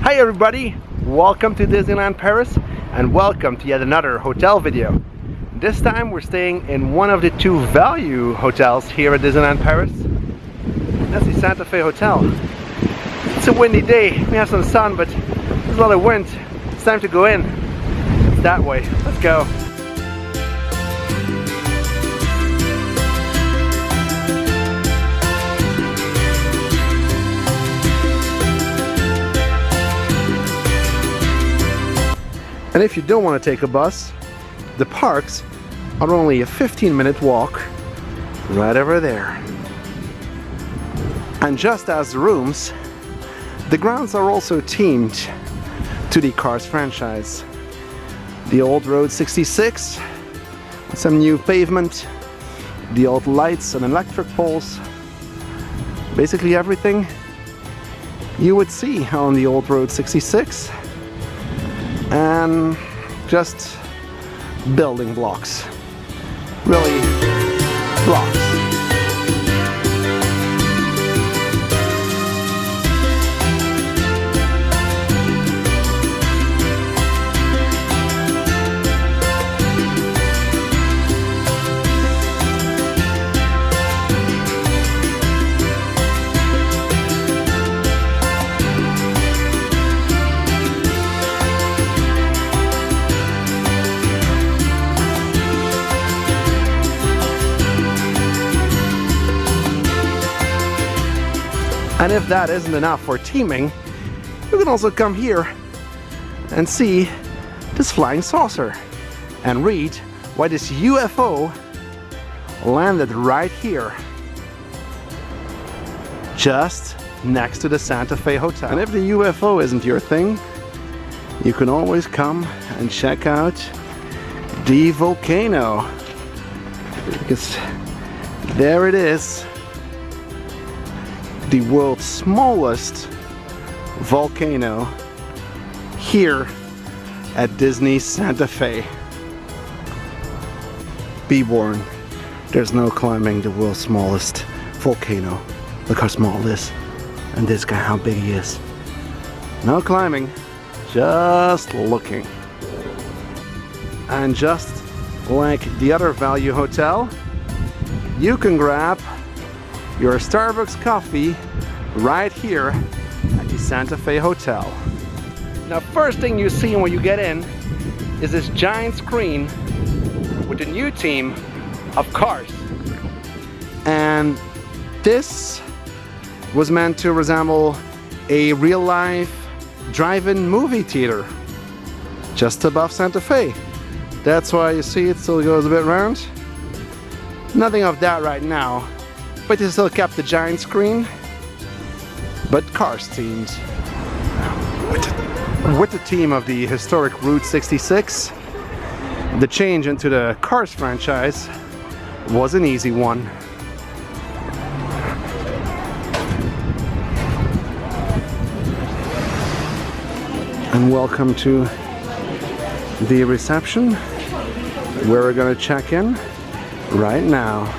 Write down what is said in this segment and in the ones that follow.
Hi everybody, welcome to Disneyland Paris and welcome to yet another hotel video. This time we're staying in one of the two value hotels here at Disneyland Paris. That's the Santa Fe Hotel. It's a windy day, we have some sun but there's a lot of wind. It's time to go in. It's that way, let's go. And if you don't want to take a bus, the parks are only a 15-minute walk right over there. And just as the rooms, the grounds are also themed to the Cars franchise. The old Road 66, some new pavement, the old lights and electric poles, basically everything you would see on the old Road 66. And just building blocks, really blocks. And if that isn't enough for teaming, you can also come here and see this flying saucer and read why this UFO landed right here, just next to the Santa Fe Hotel. And if the UFO isn't your thing, you can always come and check out the volcano, because there it is. The world's smallest volcano here at Disney Santa Fe. Be warned, there's no climbing the world's smallest volcano. Look how small it is, and this guy how big he is. No climbing, just looking. And just like the other value hotel, you can grab your Starbucks coffee right here at the Santa Fe Hotel. Now, first thing you see when you get in is this giant screen with the new theme of Cars. And this was meant to resemble a real-life drive-in movie theater just above Santa Fe. That's why you see it still goes a bit round. Nothing of that right now, but they still kept the giant screen, but Cars themed. With the theme of the historic Route 66, the change into the Cars franchise was an easy one. And welcome to the reception, where we're gonna check in right now.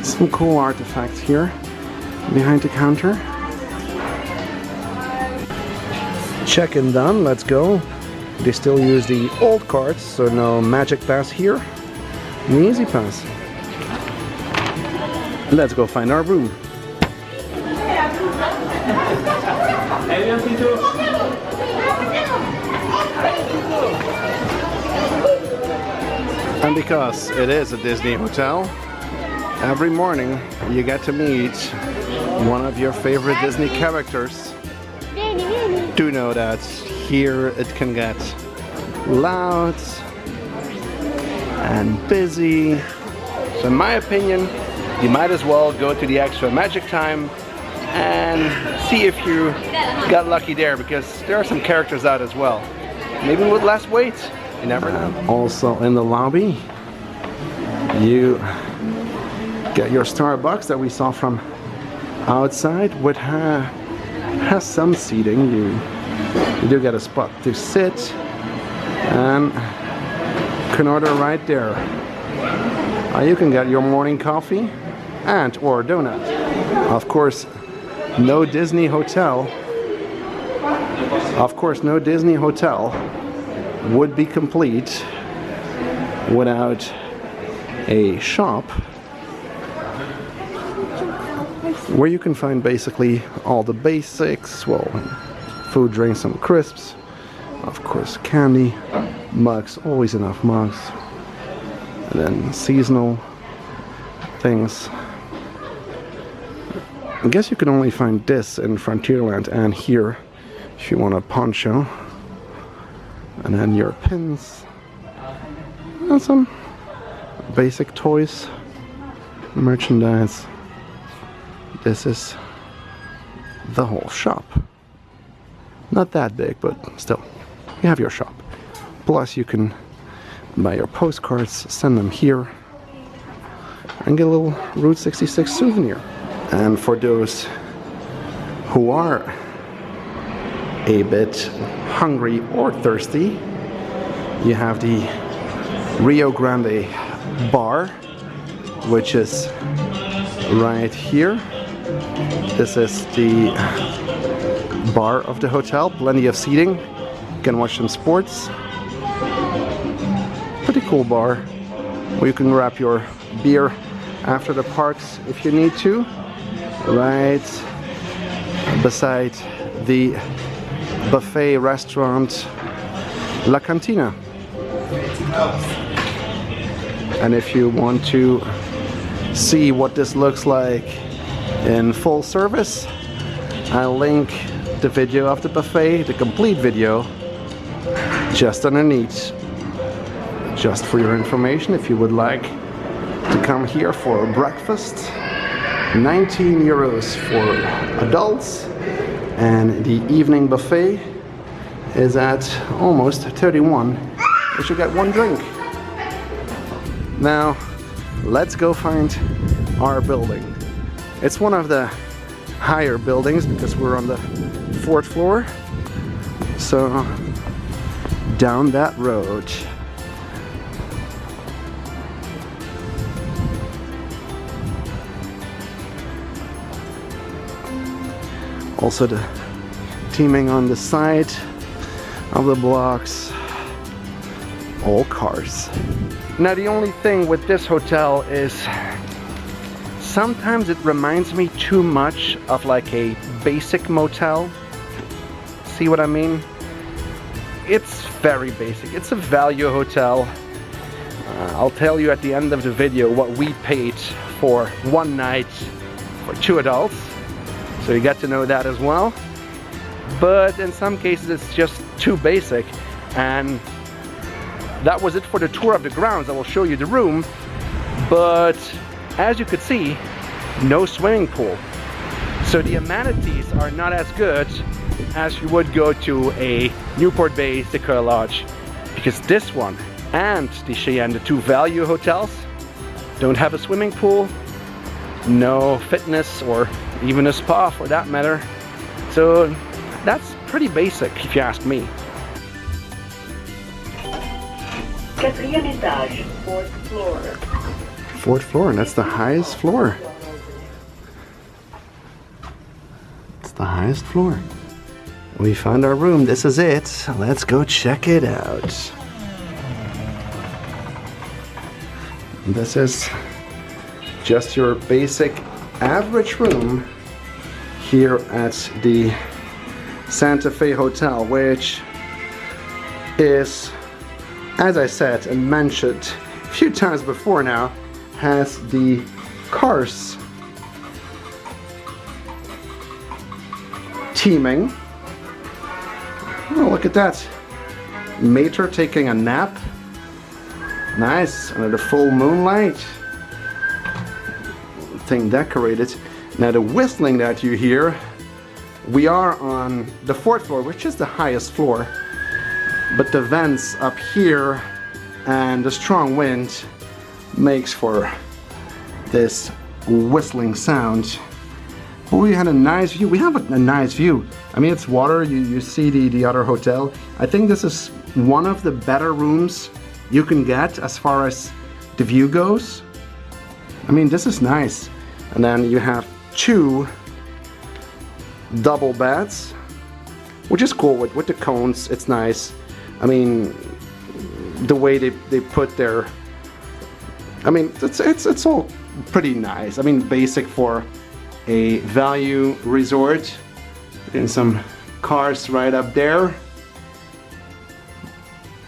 Some cool artifacts here behind the counter. Check-in done, let's go. They still use the old cards, so no Magic Pass here. An Easy Pass. Let's go find our room. And because it is a Disney hotel, every morning you get to meet one of your favorite Disney characters. Do know that here it can get loud and busy. So in my opinion, you might as well go to the extra magic time and see if you got lucky there, because there are some characters out as well. Maybe with less weight, you never know. Also in the lobby, you get your Starbucks that we saw from outside, which has some seating. You do get a spot to sit And can order right there. You can get your morning coffee and or donut. Of course, no Disney hotel. Of course, no Disney hotel would be complete without a shop where you can find basically all the basics. Well, food, drinks, some crisps, of course candy, mugs, always enough mugs, and then seasonal things. I guess you can only find this in Frontierland and here if you want a poncho, and then your pins and some basic toys, merchandise. This is the whole shop. Not that big, but still, you have your shop. Plus you can buy your postcards, send them here, and get a little Route 66 souvenir. And for those who are a bit hungry or thirsty, you have the Rio Grande bar, which is right here. This is the bar of the hotel, plenty of seating. You can watch some sports. Pretty cool bar where you can grab your beer after the parks if you need to. Right beside the buffet restaurant La Cantina. And if you want to see what this looks like in full service, I'll link the video of the buffet, the complete video, just underneath. Just for your information, if you would like to come here for breakfast, 19 euros for adults, and the evening buffet is at almost 31. You should get one drink. Now, let's go find our building. It's one of the higher buildings because we're on the 4th floor. So, down that road. Also the teaming on the side of the blocks, all cars. Now the only thing with this hotel is sometimes it reminds me too much of like a basic motel. See what I mean? It's very basic. It's a value hotel. I'll tell you at the end of the video what we paid for one night for 2 adults. So you get to know that as well. But in some cases it's just too basic. And that was it for the tour of the grounds. I will show you the room. But as you could see, no swimming pool. So the amenities are not as good as you would go to a Newport Bay Sequoia Lodge. Because this one and the Cheyenne, the 2 value hotels, don't have a swimming pool, no fitness or even a spa for that matter. So that's pretty basic if you ask me. 4e étage, 4th floor. 4th floor, and that's the highest floor. It's the highest floor. We found our room. This is it. Let's go check it out. This is just your basic average room here at the Santa Fe Hotel, which is, as I said and mentioned a few times before now, has the cars teaming. Oh, look at that. Mater taking a nap. Nice, under the full moonlight. Thing decorated. Now the whistling that you hear, we are on the 4th floor, which is the highest floor. But the vents up here and the strong wind makes for this whistling sound. But we had a nice view. We have a nice view. I mean, it's water. You see the other hotel. I think this is one of the better rooms you can get as far as the view goes. I mean, this is nice. And then you have 2 double beds, which is cool with the cones. It's nice. I mean, the way they put their, I mean, it's all pretty nice. I mean, basic for a value resort. And some cars right up there.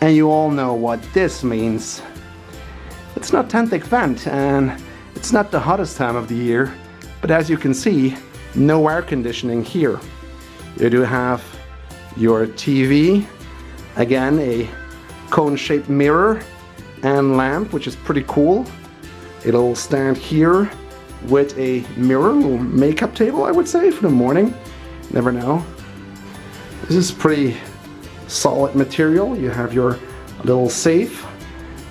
And you all know what this means. It's not Tentic Vent, and it's not the hottest time of the year, but as you can see, no air conditioning here. You do have your TV, again a cone-shaped mirror and lamp, which is pretty cool. It'll stand here with a mirror, little makeup table, I would say, for the morning. Never know. This is pretty solid material. You have your little safe,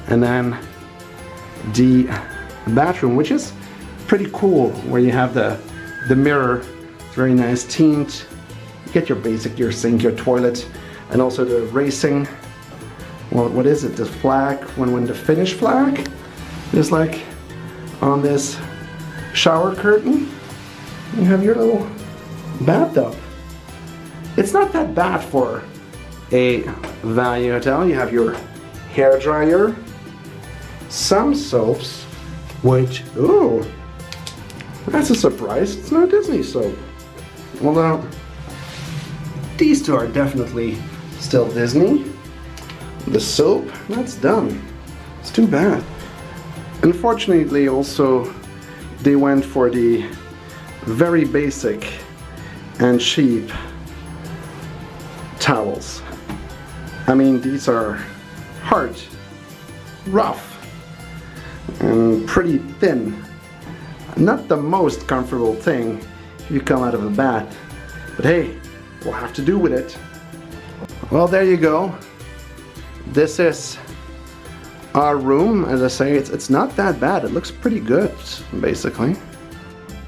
and then the bathroom, which is pretty cool, where you have the mirror. It's very nice tint. You get your sink, your toilet, and also the racing. Well, what is it? The flag, when the Finnish flag is like on this shower curtain. You have your little bathtub. It's not that bad for a value hotel. You have your hair dryer, some soaps, which, ooh, that's a surprise. It's not Disney soap. Although, these two are definitely still Disney. The soap, that's done. It's too bad. Unfortunately, also, they went for the very basic and cheap towels. I mean, these are hard, rough, and pretty thin. Not the most comfortable thing if you come out of a bath, but hey, we'll have to do with it. Well, there you go. This is our room. As I say, it's not that bad. It looks pretty good, basically.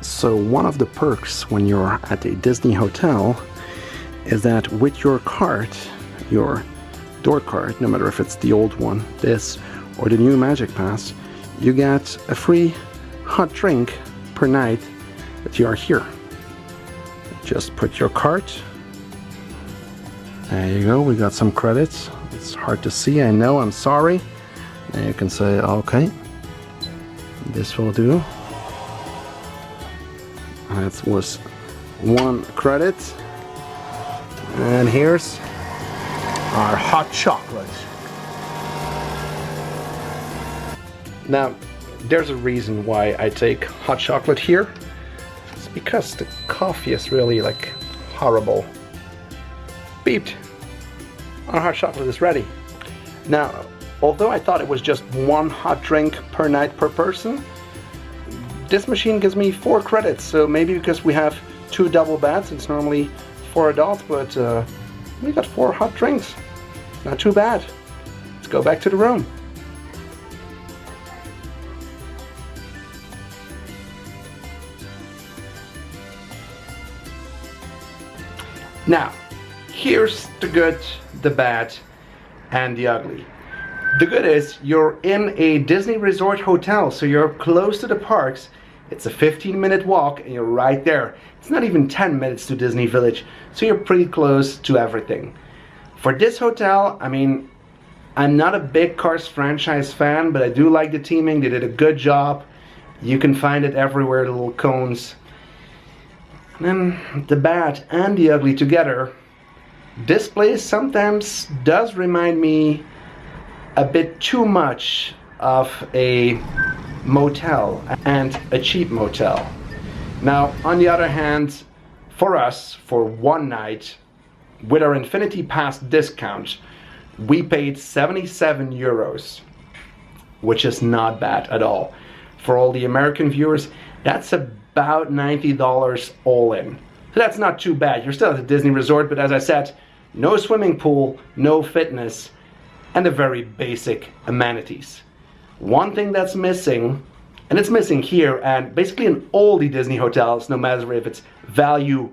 So one of the perks when you're at a Disney hotel is that with your cart, your door cart, no matter if it's the old one, this, or the new Magic Pass, you get a free hot drink per night that you are here. Just put your cart. There you go, we got some credits. It's hard to see, I know, I'm sorry. And you can say, okay, this will do. That was 1 credit. And here's our hot chocolate. Now, there's a reason why I take hot chocolate here. It's because the coffee is really like horrible. Beeped. Our hot chocolate is ready. Now, although I thought it was just 1 hot drink per night per person, this machine gives me 4 credits. So maybe because we have 2 double beds, it's normally 4 adults, but we got 4 hot drinks. Not too bad. Let's go back to the room. Now, here's the good, the bad, and the ugly. The good is you're in a Disney Resort hotel, so you're close to the parks. It's a 15-minute walk and you're right there. It's not even 10 minutes to Disney Village, so you're pretty close to everything. For this hotel, I mean, I'm not a big Cars franchise fan, but I do like the theming. They did a good job. You can find it everywhere, the little cones. And then the bad and the ugly together. This place sometimes does remind me a bit too much of a motel, and a cheap motel. Now, on the other hand, for us, for 1 night, with our Infinity Pass discount, we paid 77 euros, which is not bad at all. For all the American viewers, that's about $90 all in. So that's not too bad. You're still at a Disney resort, but as I said, no swimming pool, no fitness, and the very basic amenities. One thing that's missing, and it's missing here, and basically in all the Disney hotels, no matter if it's value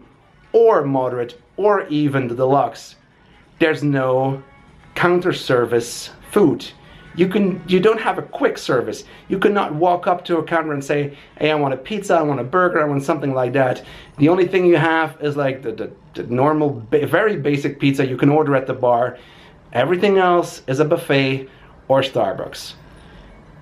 or moderate or even the deluxe, there's no counter service food. You don't have a quick service. You cannot walk up to a counter and say, hey, I want a pizza, I want a burger, I want something like that. The only thing you have is like the normal, very basic pizza you can order at the bar. Everything else is a buffet or Starbucks.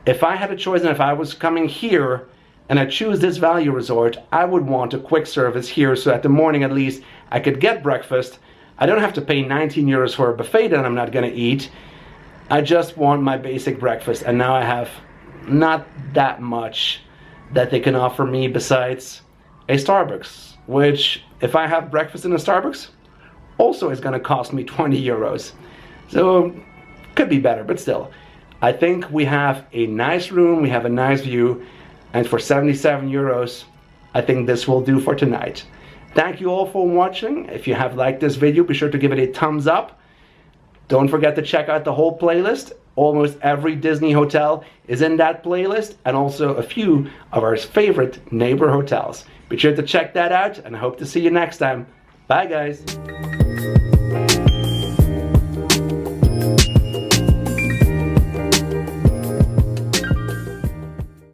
If I had a choice and if I was coming here and I choose this value resort, I would want a quick service here so at the morning at least I could get breakfast. I don't have to pay 19 euros for a buffet that I'm not gonna eat. I just want my basic breakfast, and now I have not that much that they can offer me besides a Starbucks, which if I have breakfast in a Starbucks also is gonna cost me 20 euros. So could be better, but still. I think we have a nice room, we have a nice view, and for 77 euros, I think this will do for tonight. Thank you all for watching. If you have liked this video, be sure to give it a thumbs up. Don't forget to check out the whole playlist. Almost every Disney hotel is in that playlist, and also a few of our favorite neighbor hotels. Be sure to check that out, and I hope to see you next time. Bye, guys.